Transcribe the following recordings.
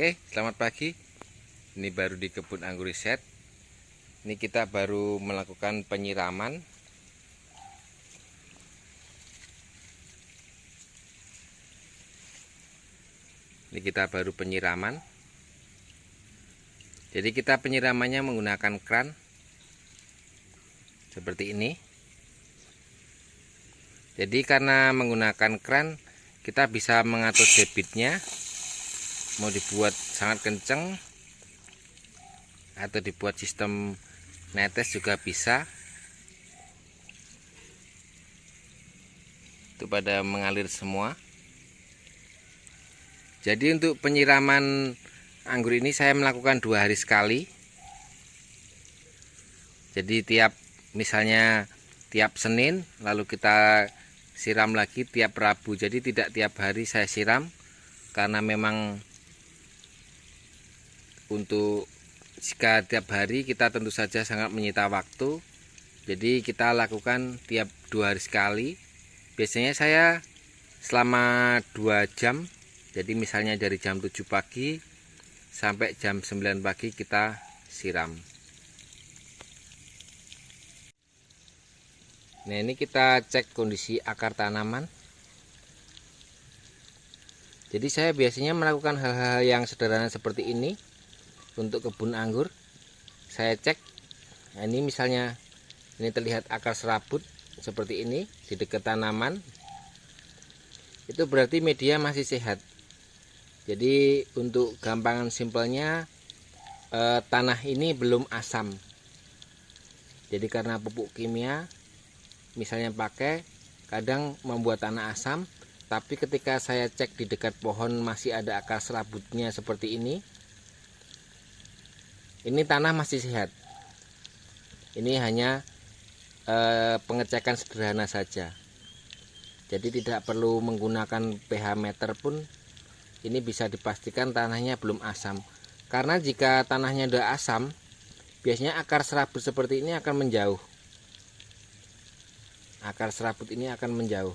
Oke, selamat pagi. Ini baru di kebun anggur riset. Ini kita baru melakukan penyiraman. Ini kita baru penyiraman. Jadi kita penyiramannya menggunakan kran seperti ini. Jadi karena menggunakan kran, kita bisa mengatur debitnya. Mau dibuat sangat kenceng atau dibuat sistem netes juga bisa. Itu pada mengalir semua. Jadi untuk penyiraman anggur ini saya melakukan 2 hari sekali. Jadi misalnya tiap Senin, lalu kita siram lagi tiap Rabu. Jadi tidak tiap hari saya siram, karena memang untuk jika tiap hari kita tentu saja sangat menyita waktu. Jadi kita lakukan tiap 2 hari sekali. Biasanya saya selama 2 jam. Jadi misalnya dari jam 7 pagi sampai jam 9 pagi kita siram. Nah, ini kita cek kondisi akar tanaman. Jadi saya biasanya melakukan hal-hal yang sederhana seperti ini untuk kebun anggur. Saya cek. Nah, ini misalnya ini terlihat akar serabut seperti ini di dekat tanaman. Itu berarti media masih sehat. Jadi untuk gampangan simpelnya, tanah ini belum asam. Jadi karena pupuk kimia misalnya pakai, kadang membuat tanah asam. Tapi ketika saya cek di dekat pohon masih ada akar serabutnya seperti ini tanah masih sehat. Ini hanya pengecekan sederhana saja. Jadi tidak perlu menggunakan pH meter pun ini bisa dipastikan tanahnya belum asam. Karena jika tanahnya sudah asam, biasanya akar serabut seperti ini akan menjauh. Akar serabut ini akan menjauh.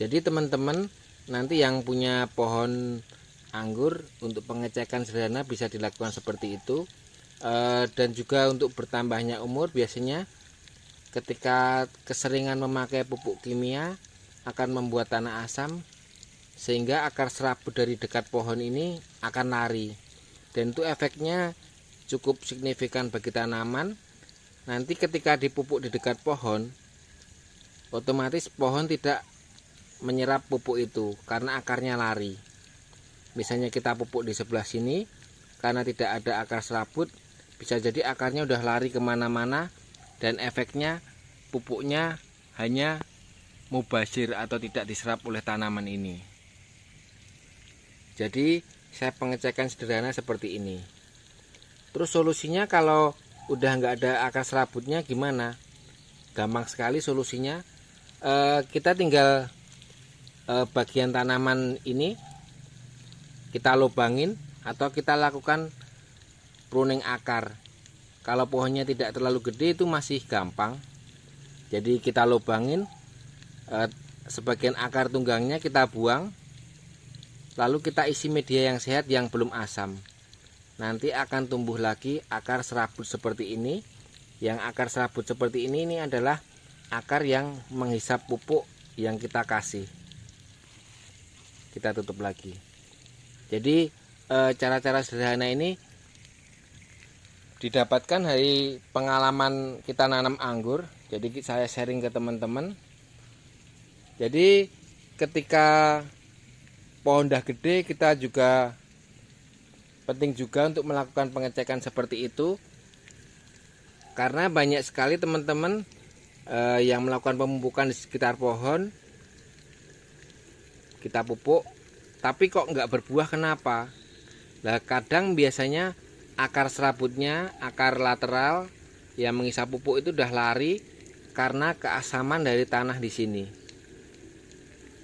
Jadi teman-teman nanti yang punya pohon anggur, untuk pengecekan sederhana bisa dilakukan seperti itu. Dan juga untuk bertambahnya umur, biasanya ketika keseringan memakai pupuk kimia akan membuat tanah asam, sehingga akar serabut dari dekat pohon ini akan lari. Dan itu efeknya cukup signifikan bagi tanaman. Nanti ketika dipupuk di dekat pohon, otomatis pohon tidak menyerap pupuk itu karena akarnya lari. Misalnya kita pupuk di sebelah sini, karena tidak ada akar serabut, bisa jadi akarnya udah lari kemana-mana, dan efeknya pupuknya hanya mubazir atau tidak diserap oleh tanaman ini. Jadi saya pengecekan sederhana seperti ini. Terus solusinya kalau udah nggak ada akar serabutnya gimana? Gampang sekali solusinya. Kita tinggal bagian tanaman ini kita lubangin atau kita lakukan pruning akar. Kalau pohonnya tidak terlalu gede itu masih gampang. Jadi kita lubangin, sebagian akar tunggangnya kita buang, lalu kita isi media yang sehat yang belum asam. Nanti akan tumbuh lagi akar serabut seperti ini. Yang akar serabut seperti ini adalah akar yang menghisap pupuk yang kita kasih. Kita tutup lagi. Jadi cara-cara sederhana ini didapatkan dari pengalaman kita nanam anggur. Jadi saya sharing ke teman-teman. Jadi ketika pohon udah gede, kita juga penting juga untuk melakukan pengecekan seperti itu. Karena banyak sekali teman-teman yang melakukan pemupukan di sekitar pohon. Kita pupuk, tapi kok nggak berbuah, kenapa? Nah, kadang biasanya akar serabutnya, akar lateral yang menghisap pupuk itu udah lari karena keasaman dari tanah di sini.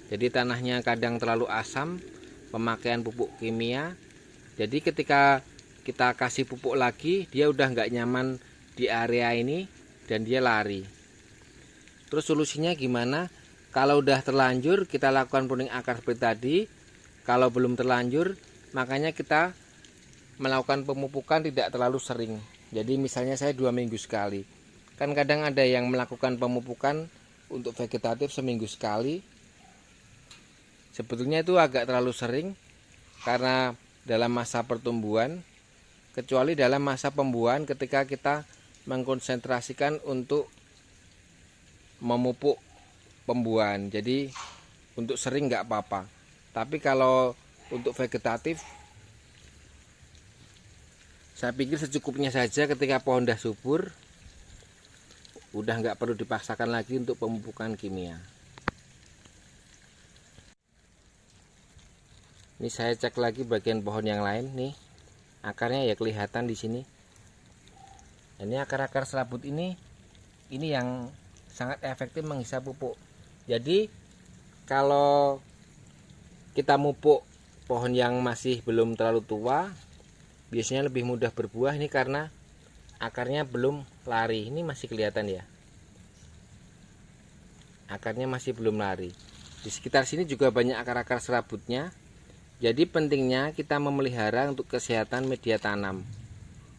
Jadi tanahnya kadang terlalu asam, pemakaian pupuk kimia. Jadi ketika kita kasih pupuk lagi, dia udah nggak nyaman di area ini dan dia lari. Terus solusinya gimana? Kalau udah terlanjur, kita lakukan pruning akar seperti tadi. kalau belum terlanjur, makanya kita melakukan pemupukan tidak terlalu sering. Jadi misalnya saya 2 minggu sekali. Kan kadang ada yang melakukan pemupukan untuk vegetatif seminggu sekali. Sebetulnya itu agak terlalu sering karena dalam masa pertumbuhan, kecuali dalam masa pembuahan ketika kita mengkonsentrasikan untuk memupuk pembuahan. Jadi untuk sering nggak apa-apa. Tapi kalau untuk vegetatif, saya pikir secukupnya saja ketika pohon dah subur. Udah nggak perlu dipaksakan lagi untuk pemupukan kimia. Ini saya cek lagi bagian pohon yang lain nih. Akarnya ya kelihatan di sini. Ini akar-akar serabut ini yang sangat efektif menghisap pupuk. Jadi kalau kita mupuk pohon yang masih belum terlalu tua, biasanya lebih mudah berbuah ini karena akarnya belum lari. Ini masih kelihatan ya, akarnya masih belum lari. Di sekitar sini juga banyak akar-akar serabutnya. Jadi pentingnya kita memelihara untuk kesehatan media tanam.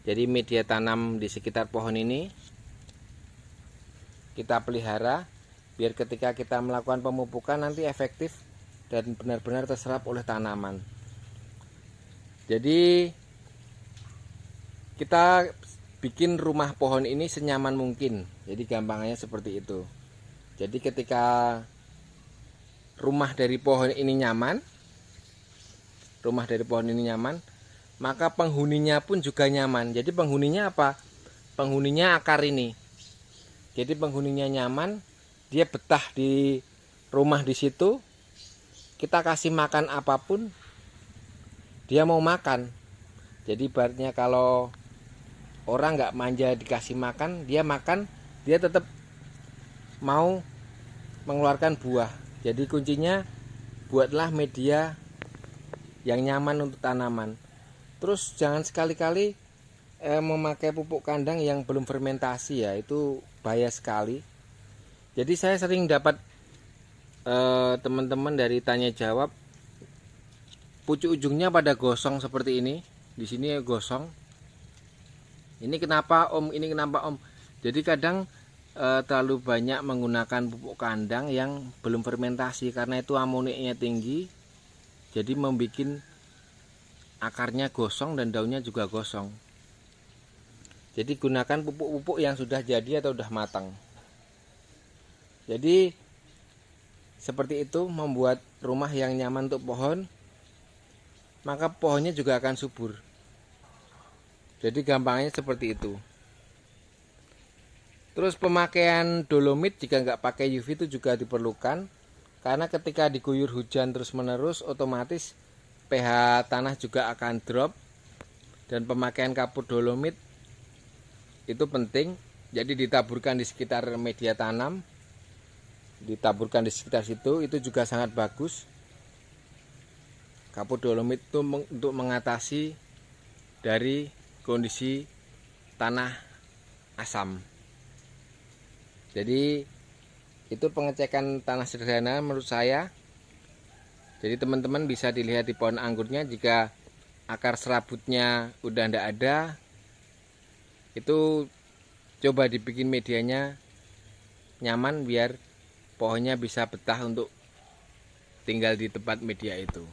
Jadi media tanam di sekitar pohon ini kita pelihara biar ketika kita melakukan pemupukan nanti efektif dan benar-benar terserap oleh tanaman. Jadi kita bikin rumah pohon ini senyaman mungkin. Jadi gampangnya seperti itu. Jadi ketika rumah dari pohon ini nyaman, maka penghuninya pun juga nyaman. Jadi penghuninya apa? Penghuninya akar ini. Jadi penghuninya nyaman, dia betah di rumah di situ. Kita kasih makan apapun, dia mau makan. Jadi ibaratnya kalau orang nggak manja dikasih makan, dia makan, dia tetap mau mengeluarkan buah. Jadi kuncinya buatlah media yang nyaman untuk tanaman. Terus jangan sekali-kali memakai pupuk kandang yang belum fermentasi ya, itu bahaya sekali. Jadi saya sering dapat teman-teman dari tanya jawab, pucuk ujungnya pada gosong seperti ini. Di sini gosong. Ini kenapa Om? Ini kenapa Om? Jadi kadang terlalu banyak menggunakan pupuk kandang yang belum fermentasi karena itu amoniknya tinggi. Jadi membuat akarnya gosong dan daunnya juga gosong. Jadi gunakan pupuk-pupuk yang sudah jadi atau sudah matang. Jadi seperti itu membuat rumah yang nyaman untuk pohon, maka pohonnya juga akan subur. Jadi gampangnya seperti itu. Terus pemakaian dolomit jika nggak pakai UV itu juga diperlukan, karena ketika diguyur hujan terus menerus otomatis pH tanah juga akan drop. Dan pemakaian kapur dolomit itu penting. Jadi ditaburkan di sekitar media tanam, ditaburkan di sekitar situ, itu juga sangat bagus. Kapur dolomit itu untuk mengatasi dari kondisi tanah asam. Jadi itu pengecekan tanah sederhana menurut saya. Jadi teman-teman bisa dilihat di pohon anggurnya, jika akar serabutnya udah ndak ada, itu coba dibikin medianya nyaman biar pohonnya bisa betah untuk tinggal di tempat media itu.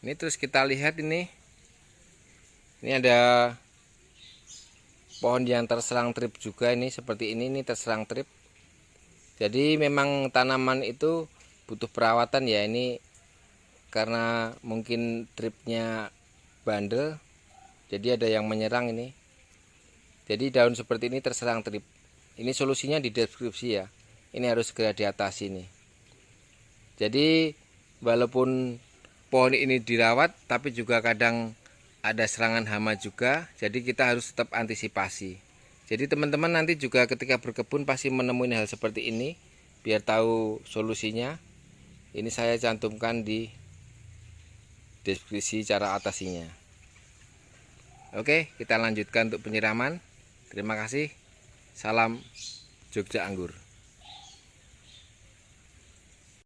Ini terus kita lihat ini ada pohon yang terserang trip juga, ini seperti ini terserang trip. Jadi memang tanaman itu butuh perawatan ya, ini karena mungkin tripnya bandel, jadi ada yang menyerang ini. Jadi daun seperti ini terserang trip. Ini solusinya di deskripsi ya. Ini harus segera diatasi nih. Jadi walaupun pohon ini dirawat, tapi juga kadang ada serangan hama juga. Jadi kita harus tetap antisipasi. Jadi teman-teman nanti juga ketika berkebun pasti menemui hal seperti ini. Biar tahu solusinya, ini saya cantumkan di deskripsi cara atasinya. Oke, kita lanjutkan untuk penyiraman. Terima kasih. Salam Jogja Anggur.